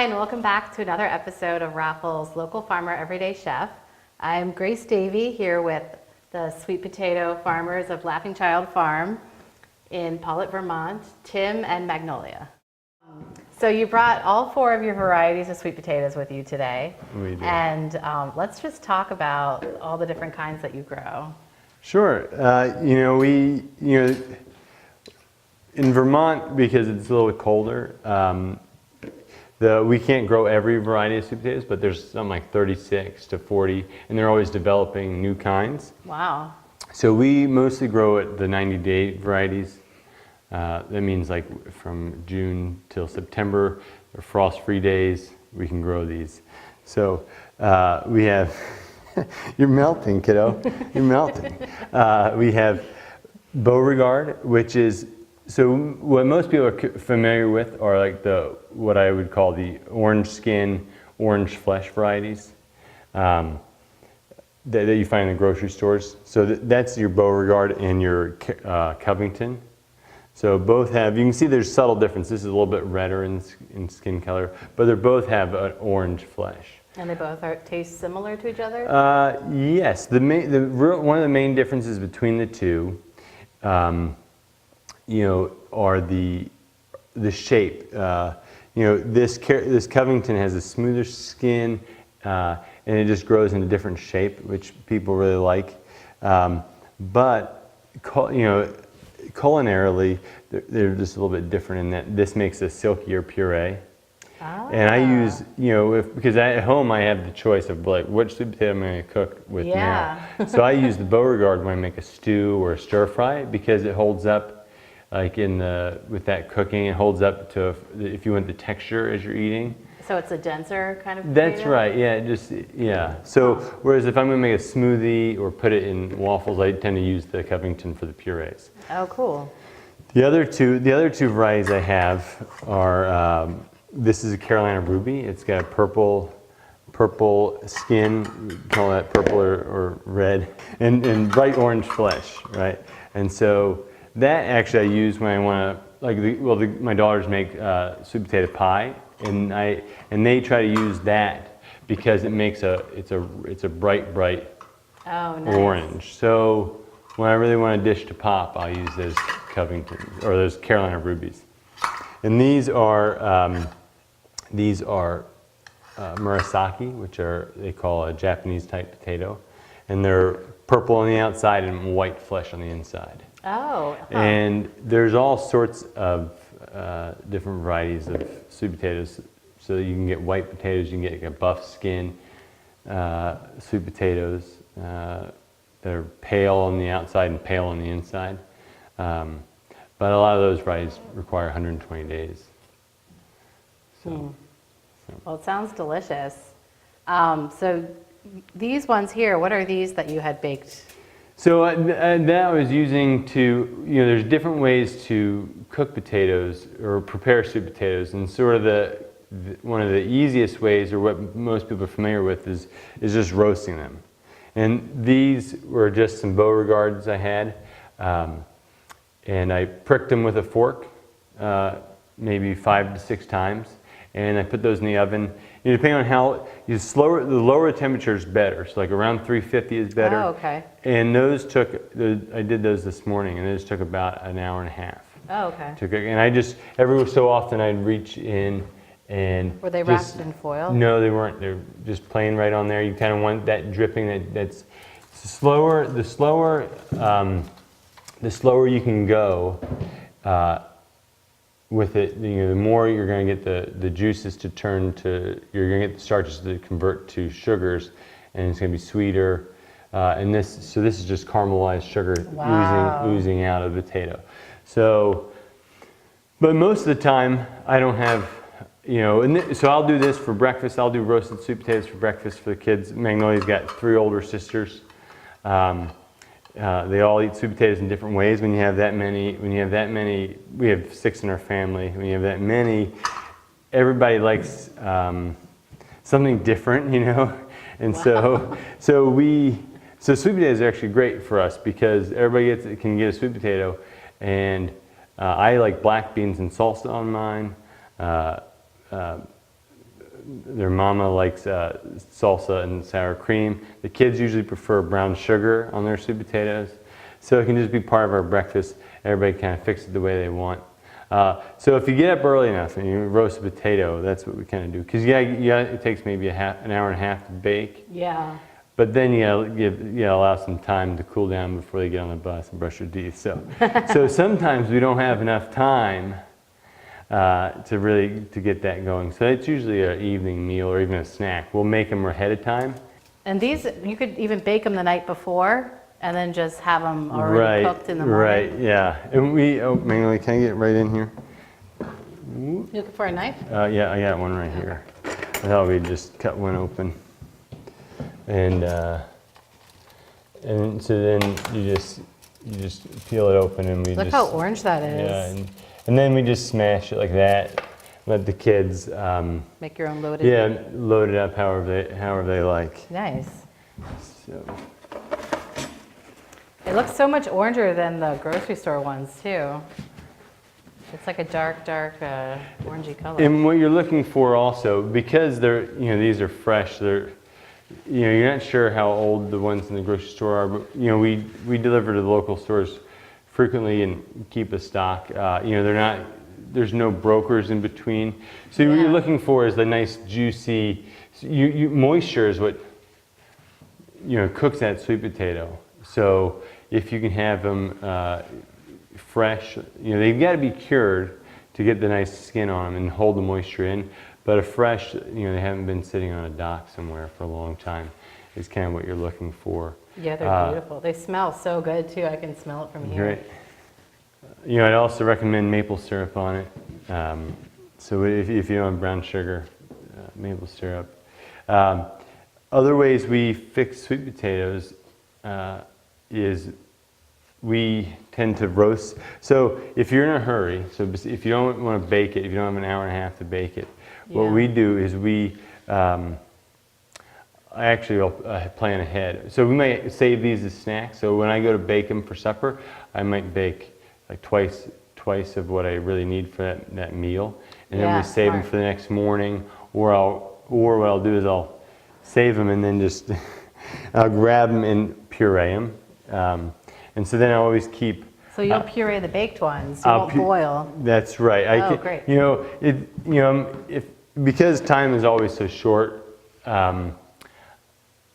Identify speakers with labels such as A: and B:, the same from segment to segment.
A: Hi, and welcome back to another episode of Waffles Local Farmer Everyday Chef. I'm Gracy Davy here with the sweet potato farmers of Laughing Child Farm in Pollitt, Vermont, Tim and Magnolia. So you brought all 4 of your varieties of sweet potatoes with you today.
B: We do.
A: And let's just talk about all the different kinds that you grow.
B: Sure. In Vermont, because it's a little colder, we can't grow every variety of sweet potatoes, but there's something like 36 to 40, and they're always developing new kinds.
A: Wow.
B: So we mostly grow at the 90-day varieties. That means like from June till September, they're frost-free days, we can grow these. So we have, you're melting, kiddo, you're melting. We have Beauregard, which is, so what most people are familiar with are like what I would call the orange skin, orange flesh varieties that you find in the grocery stores. So that's your Beauregard and your Covington. So both have, you can see there's subtle difference. This is a little bit redder in skin color, but they both have an orange flesh.
A: And they both taste similar to each other?
B: Yes. One of the main differences between the two are the shape. This Covington has a smoother skin, and it just grows in a different shape, which people really like. But culinarily, they're just a little bit different in that this makes a silkier puree. Ah. And I use, because at home I have the choice of like which sweet potato I'm going to cook with now. So I use the Beauregard when I make a stew or a stir fry because it holds up, like with that cooking, it holds up to if you want the texture as you're eating. So it's a denser kind of potato? That's right, yeah. So whereas if I'm going to make a smoothie or put it in waffles, I tend to use the Covington for the purees. Oh, cool. The other two varieties I have are, this is a Carolina Ruby. It's got a purple skin, we call that purple or red, and bright orange flesh, right? And so that actually I use when I want to, my daughters make sweet potato pie, and they try to use that because it makes it's a bright orange. So when I really want a dish to pop, I'll use those Covington or those Carolina Rubies. And these are murasaki, which they call a Japanese type potato, and they're purple on the outside and white flesh on the inside. Oh. Huh. And there's all sorts of different varieties of sweet potatoes. So you can get white potatoes, you can get like a buff skin sweet potatoes that are pale on the outside and pale on the inside. But a lot of those varieties require 120 days. So.
A: Well, it sounds delicious. So these ones here, what are these that you had baked?
B: So that I was using there's different ways to cook potatoes or prepare sweet potatoes, and sort of one of the easiest ways, or what most people are familiar with, is just roasting them. And these were just some Beauregards I had, and I pricked them with a fork, maybe 5 to 6 times, and I put those in the oven. Depending on how the lower the temperature is better. So like around 350 is better. Oh, okay. And those I did those this morning, and those took about an hour and a half. Oh, okay. To cook. And I just, every so often I'd reach in and... Were they wrapped in foil? No, they weren't. They're just plain right on there. You kind of want that dripping that's slower. The slower you can go, with it, the more you're going to get the juices to turn to, you're going to get the starches to convert to sugars, and it's going to be sweeter. And this is just caramelized sugar. Wow. oozing out of the potato. So, but most of the time I don't have, so I'll do this for breakfast. I'll do roasted sweet potatoes for breakfast for the kids. Magnolia's got 3 older sisters. They all eat sweet potatoes in different ways. When you have that many, we have 6 in our family. When you have that many, everybody likes something different, And wow. so sweet potatoes are actually great for us because everybody can get a sweet potato, and I like black beans and salsa on mine. their mama likes salsa and sour cream. The kids usually prefer brown sugar on their sweet potatoes. So it can just be part of our breakfast. Everybody kind of fix it the way they want. So if you get up early enough and you roast a potato, that's what we kind of do. Because it takes maybe an hour and a half to bake.
A: Yeah.
B: But then you allow some time to cool down before they get on the bus and brush their teeth. So sometimes we don't have enough time to get that going. So it's usually an evening meal or even a snack. We'll make them ahead of time.
A: And these, you could even bake them the night before and then just have them already cooked in the morning.
B: Right, yeah. And Magnolia, can I get right in here?
A: You looking for a knife?
B: Yeah, I got one right here. I thought we'd just cut one open. And so then you just peel it open and we
A: Look how orange that is.
B: Yeah, and then we just smash it like that. Let the kids
A: make your own loaded.
B: Yeah, load it up however they like.
A: Nice.
B: So.
A: It looks so much oranger than the grocery store ones too. It's like a dark, orangey color.
B: And what you're looking for also, because these are fresh, you're not sure how old the ones in the grocery store are, but we deliver to the local stores frequently and keep a stock. There's no brokers in between. So what you're looking for is the nice juicy, moisture is what cooks that sweet potato. So if you can have them fresh, they've got to be cured to get the nice skin on them and hold the moisture in. But a fresh, they haven't been sitting on a dock somewhere for a long time, is kind of what you're looking for. Yeah,
A: they're beautiful. They smell so good too. I can smell it from here.
B: Great. I'd also recommend maple syrup on it. So if you don't have brown sugar, maple syrup. Other ways we fix sweet potatoes is we tend to roast. So if you're in a hurry, so if you don't want to bake it, if you don't have an hour and a half to bake it, what we do is I actually will plan ahead. So we might save these as snacks. So when I go to bake them for supper, I might bake like twice of what I really need for that meal, and then we save them for the next morning. Or what I'll do is I'll save them and then just I'll grab them and puree them. And so then I always keep.
A: So you'll puree the baked ones. You won't boil.
B: That's right.
A: Great.
B: Because time is always so short. I'm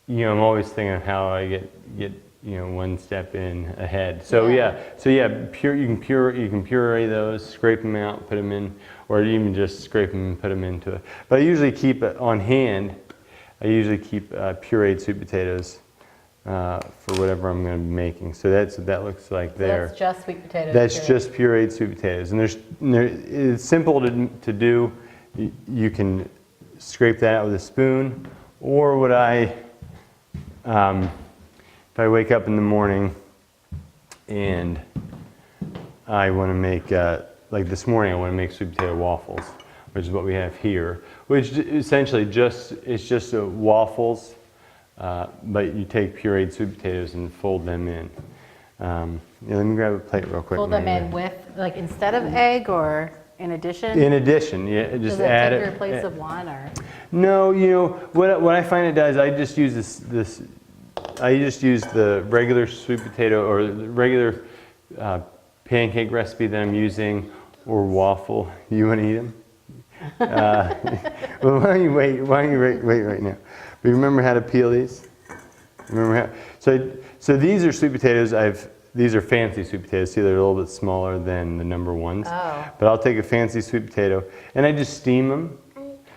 B: always thinking of how I get one step in ahead. So you can puree those, scrape them out, put them in, or even just scrape them and put them into it. But I usually keep on hand. I usually keep pureed sweet potatoes for whatever I'm going to be making. So that's what that looks like there.
A: That's just sweet potatoes.
B: That's just pureed sweet potatoes, and it's simple to do. You can scrape that out with a spoon, or if I wake up in the morning and I want to make, like this morning, I want to make sweet potato waffles, which is what we have here, which essentially it's just waffles, but you take pureed sweet potatoes and fold them in. Let me grab a plate real quick.
A: Fold them in with, like, instead of egg or in addition?
B: In addition, yeah. Just
A: does
B: add
A: it
B: it.
A: take your place of one, or?
B: No, what I find it does, I just use this. I just use the regular sweet potato or the regular pancake recipe that I'm using, or waffle. You want to eat them? Well, why don't you wait right now? But remember how to peel these? So these are sweet potatoes. These are fancy sweet potatoes. See, they're a little bit smaller than the number ones.
A: Oh.
B: But I'll take a fancy sweet potato and I just steam them.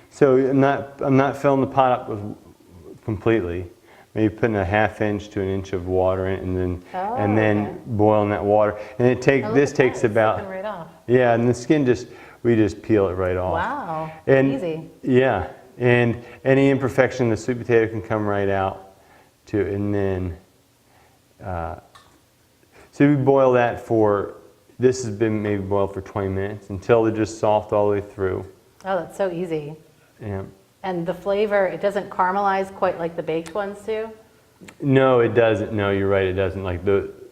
B: So I'm not filling the pot up with completely. Maybe putting a ½ inch to an inch of water in, and then boiling that water. And this takes about
A: right off.
B: Yeah, and the skin we just peel it right off.
A: Wow, easy.
B: Yeah, and any imperfection in the sweet potato can come right out too. And then so we boil that this has been maybe boiled for 20 minutes until they're just soft all the way through.
A: Oh, that's so easy.
B: Yeah.
A: And the flavor, it doesn't caramelize quite like the baked ones do?
B: No, it doesn't. No, you're right. It doesn't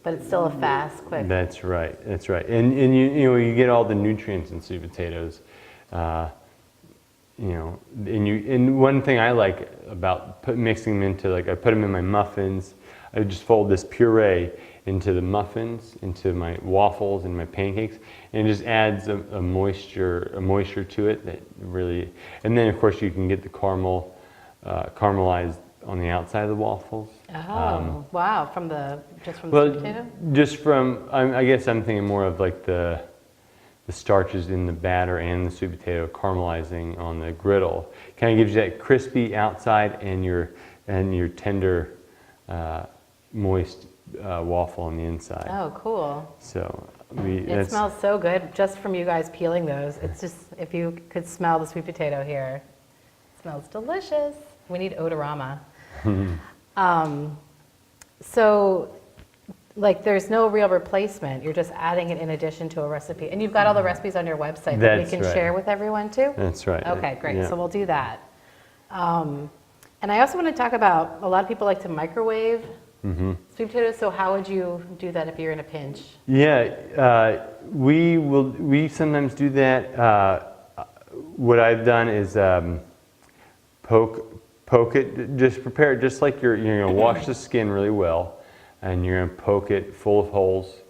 A: But it's still a fast, quick.
B: That's right. That's right. And you get all the nutrients in sweet potatoes. and one thing I like about mixing them into, like I put them in my muffins. I just fold this puree into the muffins, into my waffles and my pancakes, and it just adds a moisture to it that really. And then of course you can get the caramelized on the outside of the waffles.
A: Oh, wow! Just from the
B: Well,
A: sweet potato?
B: just from, I guess I'm thinking more of like the starches in the batter and the sweet potato caramelizing on the griddle. Kind of gives you that crispy outside and your tender, moist waffle on the inside.
A: Oh, cool.
B: So
A: It smells so good just from you guys peeling those. It's just, if you could smell the sweet potato here, it smells delicious. We need odorama. So, like, there's no real replacement. You're just adding it in addition to a recipe. And you've got all the recipes on your website that we
B: That's
A: can
B: right.
A: share with everyone too?
B: That's right.
A: Okay, great.
B: Yeah.
A: So we'll do that. And I also want to talk about, a lot of people like to microwave sweet potatoes. So how would you do that if you're in a pinch?
B: Yeah, we sometimes do that. What I've done is poke it, just prepare it just like you're going to wash the skin really well, and you're going to poke it full of holes,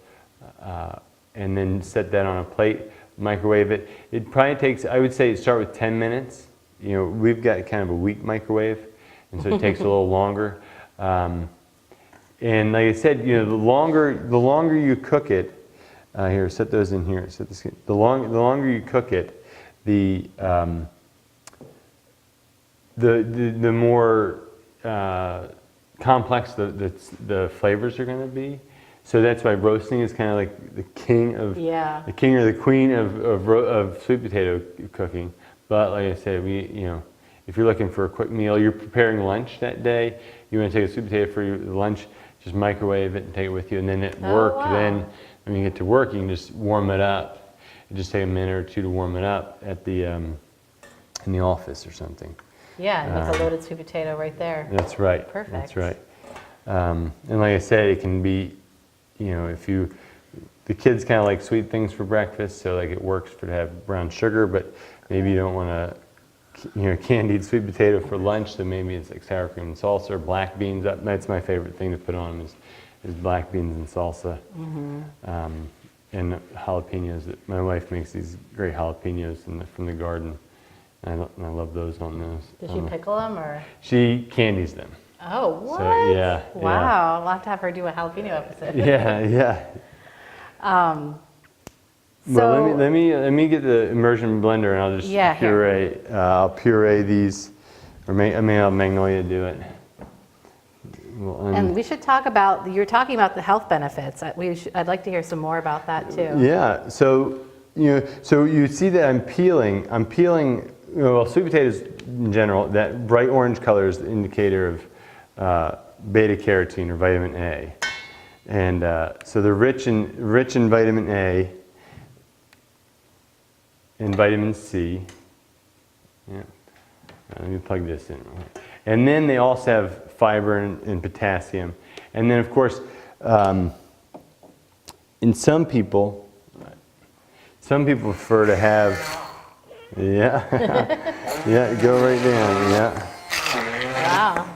B: and then set that on a plate, microwave it. It probably takes, I would say, start with 10 minutes. We've got kind of a weak microwave, and so it takes a little longer. And like I said, the longer you cook it, here, set those in here. Set the skin. The longer you cook it, the more complex the flavors are going to be. So that's why roasting is kind of like the king or the queen of sweet potato cooking. But like I said, if you're looking for a quick meal, you're preparing lunch that day, you want to take a sweet potato for your lunch, just microwave it and take it with you. And then at work, then when you get to work, you can just warm it up. You just take a minute or two to warm it up at in the office or something.
A: Yeah, and make a loaded sweet potato right there.
B: That's right.
A: Perfect.
B: That's right. And like I said, it can be, the kids kind of like sweet things for breakfast, so like it works to have brown sugar, but maybe you don't want to, candied sweet potato for lunch, so maybe it's like sour cream and salsa or black beans. That's my favorite thing to put on is black beans and salsa. And jalapenos. My wife makes these great jalapenos from the garden. And I love those on those.
A: Does she pickle them or?
B: She candies them.
A: Oh, what?
B: So, yeah.
A: Wow, I'll have to have her do a jalapeno episode.
B: Yeah.
A: So
B: well, let me get the immersion blender and I'll just puree. I'll puree these, or I'll have Magnolia do it.
A: And we should talk about, you're talking about the health benefits. I'd like to hear some more about that too.
B: Yeah, so you see that I'm peeling, sweet potatoes in general, that bright orange color is the indicator of beta carotene or vitamin A. And so they're rich in vitamin A and vitamin C. Yeah. Let me plug this in. And then they also have fiber and potassium. And then of course, in some people prefer to have, yeah, go right down, yeah.
A: Wow.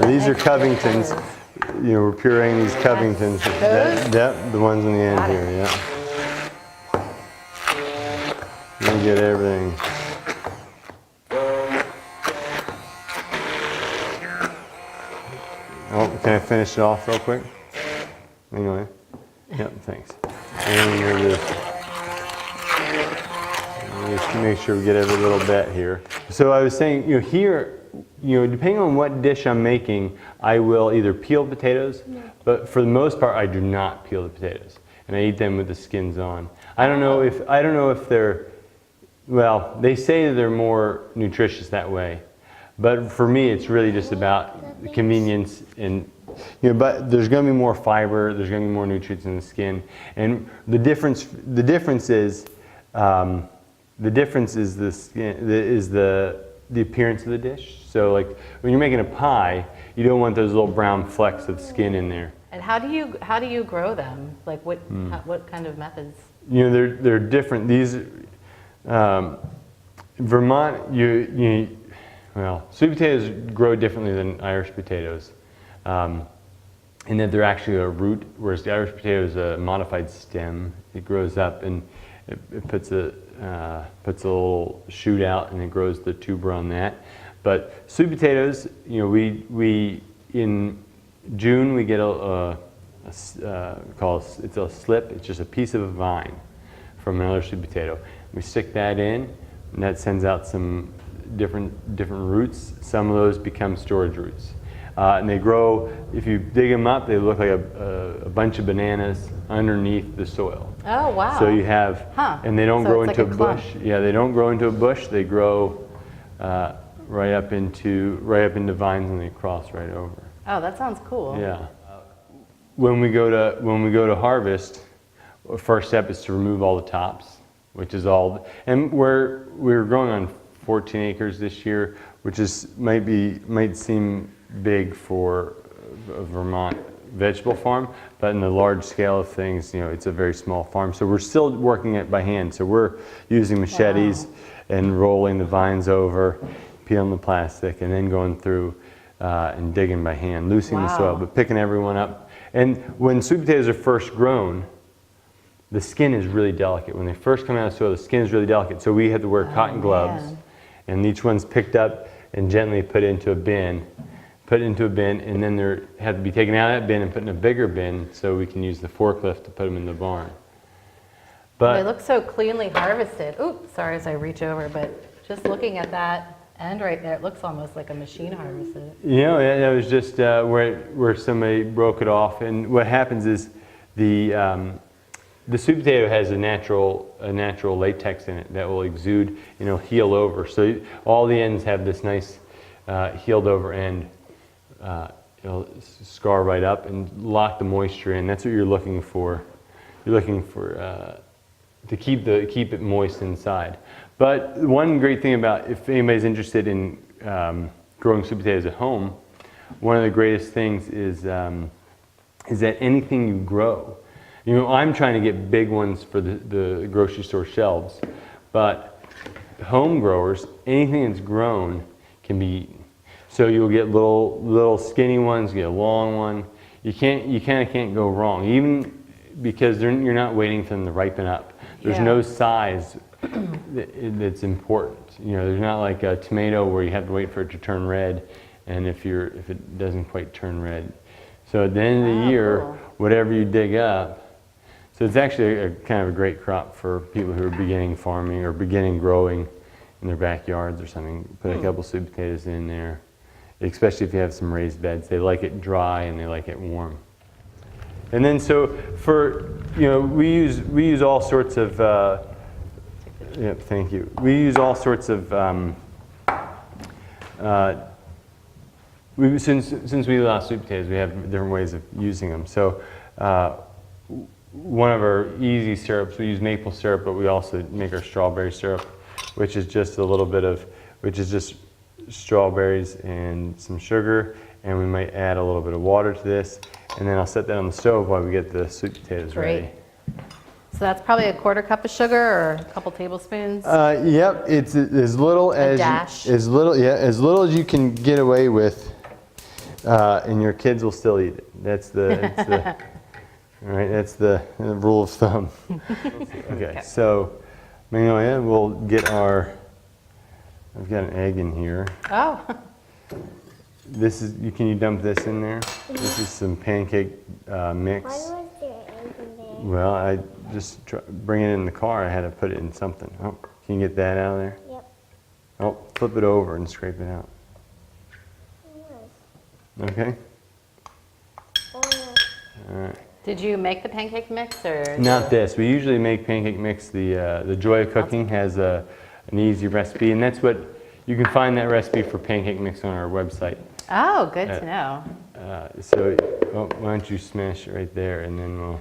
B: These are Covingtons. We're pureeing these Covingtons. The ones in the end here, yeah. You get everything. Oh, can I finish it off real quick? Anyway. Yep, thanks. And we'll just make sure we get every little bit here. So I was saying, here, depending on what dish I'm making, I will either peel potatoes, but for the most part, I do not peel the potatoes, and I eat them with the skins on. I don't know if they're, well, they say they're more nutritious that way, but for me, it's really just about the convenience and. But there's going to be more fiber. There's going to be more nutrients in the skin, and the difference is the skin is the the appearance of the dish. So like when you're making a pie, you don't want those little brown flecks of skin in there.
A: And how do you grow them? Like what kind of methods?
B: You know, they're different. These Vermont, well, sweet potatoes grow differently than Irish potatoes, in that they're actually a root, whereas the Irish potato is a modified stem. It grows up and it puts a little shoot out, and it grows the tuber on that. But sweet potatoes, you know, we in June we get it's a slip. It's just a piece of a vine from another sweet potato. We stick that in, and that sends out some different roots. Some of those become storage roots, and they grow. If you dig them up, they look like a bunch of bananas underneath the soil.
A: Oh wow!
B: So you have, and they don't grow into
A: like
B: a bush. Yeah, they don't grow into a bush. They grow right up into vines, and they cross right over.
A: Oh, that sounds cool.
B: Yeah. When we go to harvest, first step is to remove all the tops, which is all. And we're growing on 14 acres this year, which might seem big for a Vermont vegetable farm, but in the large scale of things, you know, it's a very small farm. So we're still working it by hand. So we're using machetes and rolling the vines over, peeling the plastic, and then going through and digging by hand, loosening the soil, but picking everyone up. And when sweet potatoes are first grown, the skin is really delicate. When they first come out of the soil, the skin is really delicate. So we had to wear cotton gloves, and each one's picked up and gently put into a bin, and then they have to be taken out of that bin and put in a bigger bin so we can use the forklift to put them in the barn. But
A: they look so cleanly harvested. Oops, sorry as I reach over, but just looking at that end right there, it looks almost like a machine harvested.
B: You know, that was just where somebody broke it off. And what happens is the sweet potato has a natural latex in it that will exude, you know, heal over. So all the ends have this nice healed over end. It'll scar right up and lock the moisture in. That's what you're looking for. You're looking for to keep it moist inside. But one great thing about, if anybody's interested in growing sweet potatoes at home, one of the greatest things is that anything you grow, you know, I'm trying to get big ones for the grocery store shelves, but home growers, anything that's grown can be eaten. So you'll get little skinny ones, you get a long one. You kind of can't go wrong, even because you're not waiting for them to ripen up. There's no size that's important. You know, there's not like a tomato where you have to wait for it to turn red, and if it doesn't quite turn red. So at the end of the year, whatever you dig up, so it's actually a kind of a great crop for people who are beginning farming or beginning growing in their backyards or something. Put a couple sweet potatoes in there, especially if you have some raised beds. They like it dry and they like it warm. And then so for, you know, we use all sorts of, thank you. We use all sorts of, since we allow sweet potatoes, we have different ways of using them. So one of our easy syrups, we use maple syrup, but we also make our strawberry syrup, which is just strawberries and some sugar, and we might add a little bit of water to this, and then I'll set that on the stove while we get the sweet potatoes ready.
A: So that's probably a quarter cup of sugar or a couple tablespoons?
B: Yep, it's as little as as little as you can get away with, and your kids will still eat it. That's the that's the rule of thumb. Okay, so Magnolia, we'll get our. I've got an egg in here.
A: Oh.
B: This is. Can you dump this in there? This is some pancake mix.
C: Why was there egg in there?
B: Well, I just bring it in the car. I had to put it in something. Oh, can you get that out of there?
C: Yep.
B: Oh, flip it over and scrape it out.
C: Yes.
B: Okay.
C: Oh,
B: All right.
A: Did you make the pancake mix or?
B: Not this. We usually make pancake mix. The Joy of Cooking has an easy recipe, and that's what you can find that recipe for pancake mix on our website.
A: Oh, good to know.
B: Why don't you smash it right there, and then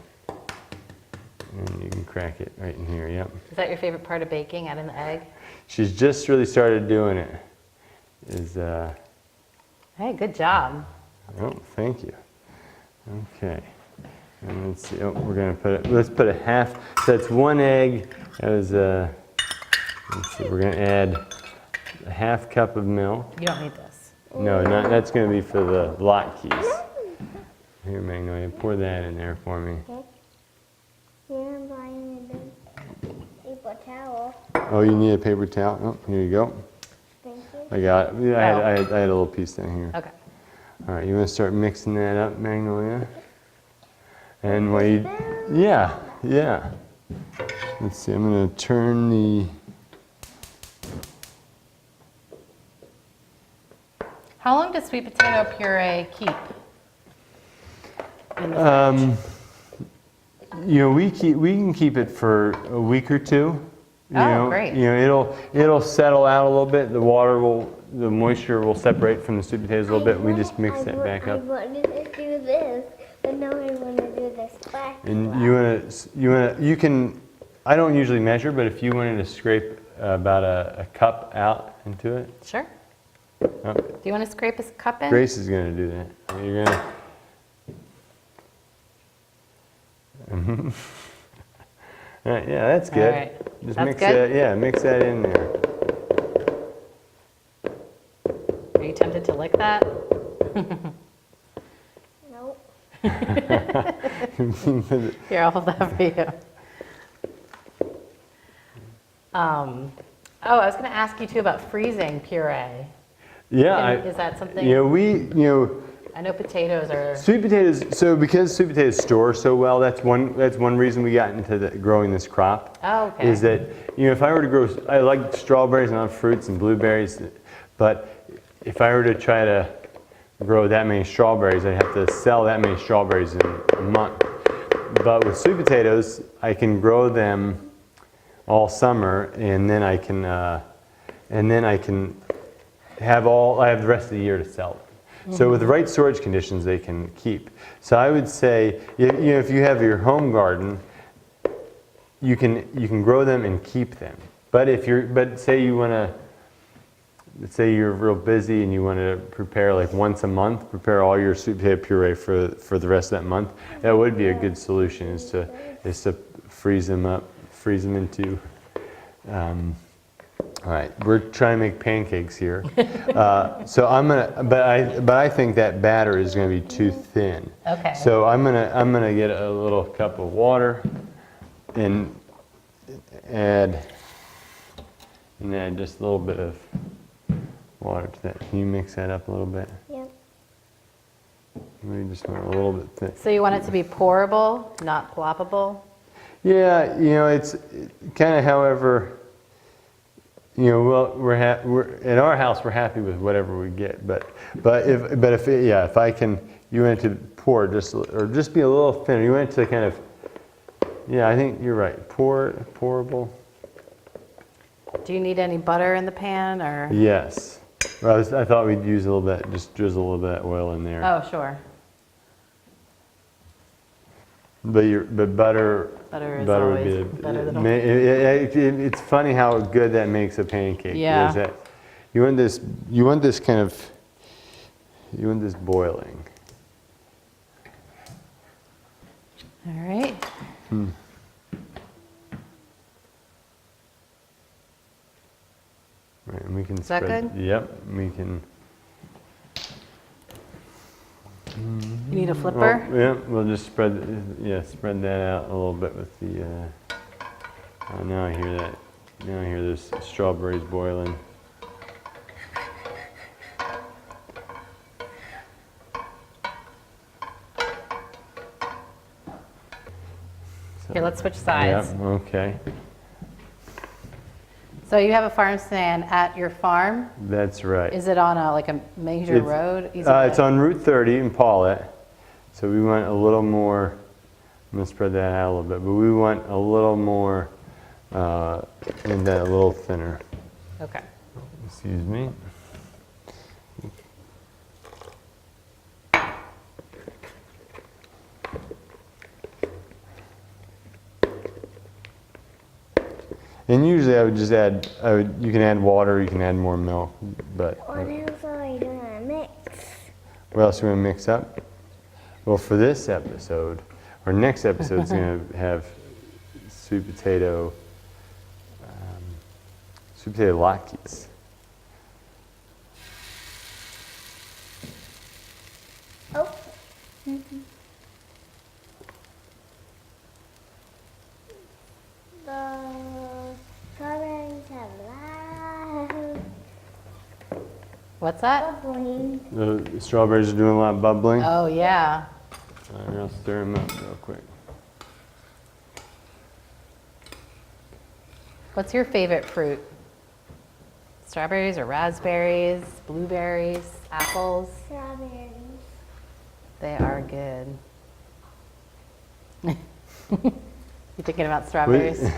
B: you can crack it right in here. Yep.
A: Is that your favorite part of baking, adding the egg?
B: She's just really started doing it.
A: Hey, good job.
B: oh, thank you. Okay. And let's see. Oh, we're gonna put it. Let's put a half. So that's 1 egg. That was let's see. We're gonna add a half cup of milk.
A: You don't need this.
B: No, not. That's gonna be for the lock keys. Here, Magnolia, pour that in there for me.
C: Okay. Here, I'm buying a paper towel.
B: Oh, you need a paper towel? Oh, here you go.
C: Thank you.
B: I got it. Yeah, I had a little piece down here.
A: Okay.
B: All right, you want to start mixing that up, Magnolia? And while you, yeah. Let's see, I'm going to turn the,
A: How long does sweet potato puree keep? In the
B: you know, we can keep it for a week or two. You
A: Oh,
B: know,
A: great.
B: You know, it'll settle out a little bit. The moisture will separate from the sweet potatoes a little bit. We just mix that back up.
C: I wanted to do this, but now I want to do this back.
B: And you can, I don't usually measure, but if you wanted to scrape about a cup out into it.
A: Sure.
B: Oh,
A: Do you want to scrape a cup in?
B: Grace is going to do that. You're going to. Yeah, that's good.
A: All right.
B: Just
A: That's
B: mix
A: good?
B: that. Yeah, mix that in there.
A: Are you tempted to lick that?
C: Nope.
A: Here, I'll hold that for you. Oh, I was going to ask you too about freezing puree.
B: Yeah,
A: Is that something?
B: you know,
A: I know potatoes are.
B: sweet potatoes. So because sweet potatoes store so well, that's one reason we got into growing this crop.
A: Oh, okay.
B: Is that if I were to grow, I like strawberries and I love fruits and blueberries, but if I were to try to grow that many strawberries, I'd have to sell that many strawberries in a month. But with sweet potatoes, I can grow them all summer, and then I can have the rest of the year to sell them. So with the right storage conditions, they can keep. So I would say, if you have your home garden, you can grow them and keep them. But say you're real busy and you want to prepare like once a month, prepare all your sweet potato puree for the rest of that month. That would be a good solution is to freeze them into. All right, we're trying to make pancakes here. So but I think that batter is going to be too thin.
A: Okay.
B: So I'm gonna get a little cup of water and add just a little bit of water to that. Can you mix that up a little bit?
C: Yep.
B: Maybe just a little bit thin.
A: So you want it to be pourable, not ploppable?
B: Yeah, it's kind of however. Well, we're in our house. We're happy with whatever we get, but if I can, you want it to pour just be a little thinner. You want it to kind of, I think you're right. Pourable.
A: Do you need any butter in the pan or?
B: Yes. Well, I thought we'd use a little bit, just drizzle a little bit of oil in there.
A: Oh, sure.
B: But butter.
A: Butter is
B: Butter
A: always
B: would be
A: better than
B: it's funny how good that makes a pancake.
A: Yeah.
B: Is that you want this boiling.
A: All right.
B: Right, and we can
A: Is that
B: spread.
A: good?
B: Yep, we can.
A: You need a flipper?
B: Well, yeah, we'll just spread that out a little bit with the. Oh, now I hear that. Now I hear this strawberries boiling.
A: Here, let's switch sides.
B: Yep. Okay.
A: So you have a farm stand at your farm?
B: That's right.
A: Is it on a major road?
B: It's on Route 30 in Paulette. So we want a little more. I'm gonna spread that out a little bit, but we want a little more, and then a little thinner.
A: Okay.
B: Excuse me. And usually I would just add, you can add water, you can add more milk, but
C: What else are we gonna mix?
B: what else are we gonna mix up? Well, for this episode, our next episode is gonna have sweet potato latkes.
C: Oh. The strawberries have loud
A: What's that?
C: bubbling.
B: The strawberries are doing a lot of bubbling.
A: Oh, yeah.
B: All right, I'll stir them up real quick.
A: What's your favorite fruit? Strawberries or raspberries, blueberries, apples?
C: Strawberries.
A: They are good. You thinking about strawberries?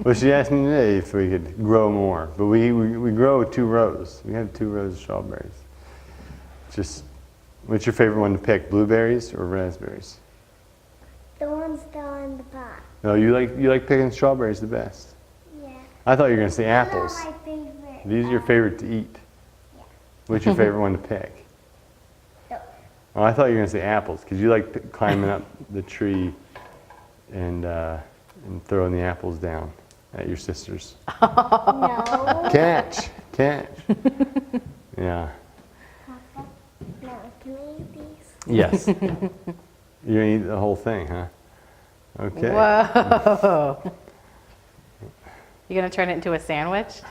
B: Well, she asked me today if we could grow more, but we grow 2 rows. We have 2 rows of strawberries. Just, what's your favorite one to pick, blueberries or raspberries?
C: The ones still in the pot.
B: No, you like picking strawberries the best.
C: Yeah.
B: I thought you were gonna say apples.
C: These are my favorite.
B: These are your favorite to eat.
C: Yeah.
B: What's your favorite one to pick?
C: No.
B: Oh, I thought you were gonna say apples because you like climbing up the tree and throwing the apples down at your sisters.
C: No.
B: Catch. Yeah.
C: Papa, no. Can I eat these?
B: Yes. You're gonna eat the whole thing, huh? Okay.
A: Whoa. You gonna turn it into a sandwich?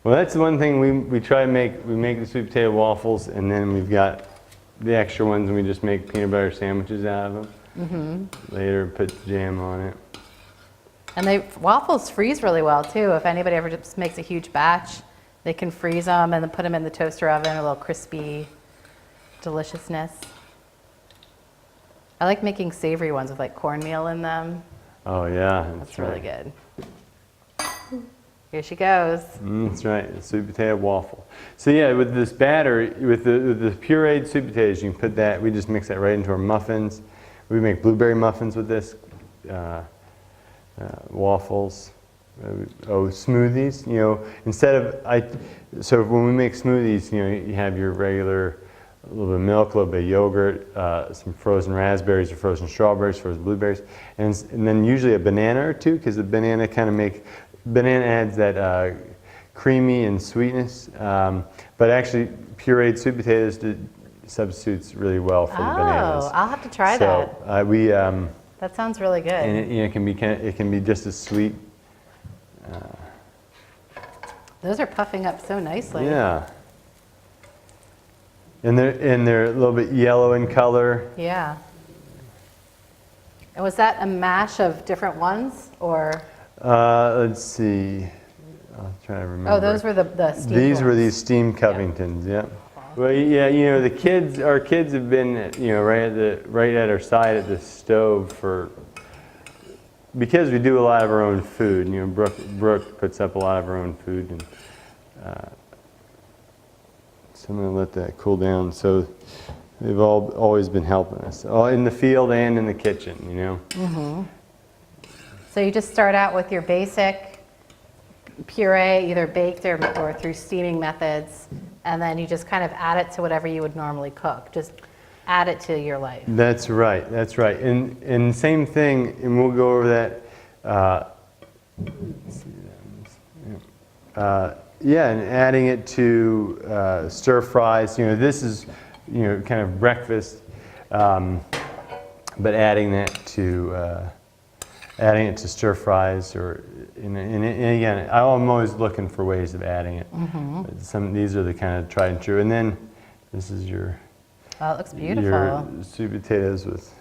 B: Well, that's the one thing we try to make. We make the sweet potato waffles, and then we've got the extra ones, and we just make peanut butter sandwiches out of them. Later, put jam on it.
A: And waffles freeze really well too. If anybody ever just makes a huge batch, they can freeze them and then put them in the toaster oven, a little crispy deliciousness. I like making savory ones with like cornmeal in them.
B: Oh yeah,
A: That's really good. Here she goes.
B: That's right, the sweet potato waffle. So yeah, with this batter, with the pureed sweet potatoes, you can put that. We just mix that right into our muffins. We make blueberry muffins with this, waffles, smoothies. You know, so when we make smoothies, you know, you have your regular, a little bit of milk, a little bit of yogurt, some frozen raspberries or frozen strawberries, frozen blueberries, and then usually a banana or two, because the banana adds that creamy and sweetness. But actually, pureed sweet potatoes substitutes really well for the bananas.
A: Oh, I'll have to try
B: that. So
A: that sounds really good.
B: and it can be just as sweet.
A: Those are puffing up so nicely.
B: Yeah. And they're a little bit yellow in color.
A: Yeah. And was that a mash of different ones, or?
B: Let's see. I'll try to remember.
A: Oh, those were the steamed
B: These were
A: ones.
B: these steamed Covingtons. Yeah. Well, yeah, you know, our kids have been, you know, right at our side at the stove because we do a lot of our own food. You know, Brooke puts up a lot of her own food, and so I'm gonna let that cool down. So they've always been helping us, in the field and in the kitchen. You know.
A: Mm-hmm. So you just start out with your basic puree, either baked or through steaming methods, and then you just kind of add it to whatever you would normally cook. Just add it to your life.
B: That's right. And same thing, and we'll go over that. And adding it to stir fries. You know, this is, you know, kind of breakfast, but adding it to stir fries, and again, I'm always looking for ways of adding it. Mm-hmm. These are the kind of tried and true, and then this is your.
A: Oh, it looks beautiful.
B: Your sweet potatoes with,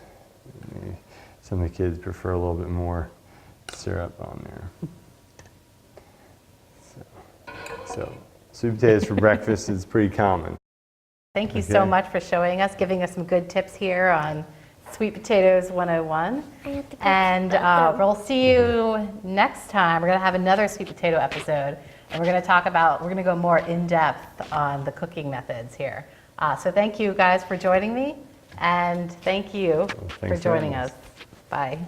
B: some of the kids prefer a little bit more syrup on there. So sweet potatoes for breakfast is pretty common.
A: Thank you so much for showing us, giving us some good tips here on Sweet Potatoes 101. And we'll see you next time. We're going to have another sweet potato episode, and we're going to go more in depth on the cooking methods here. So thank you guys for joining me, and thank you for joining us. Bye.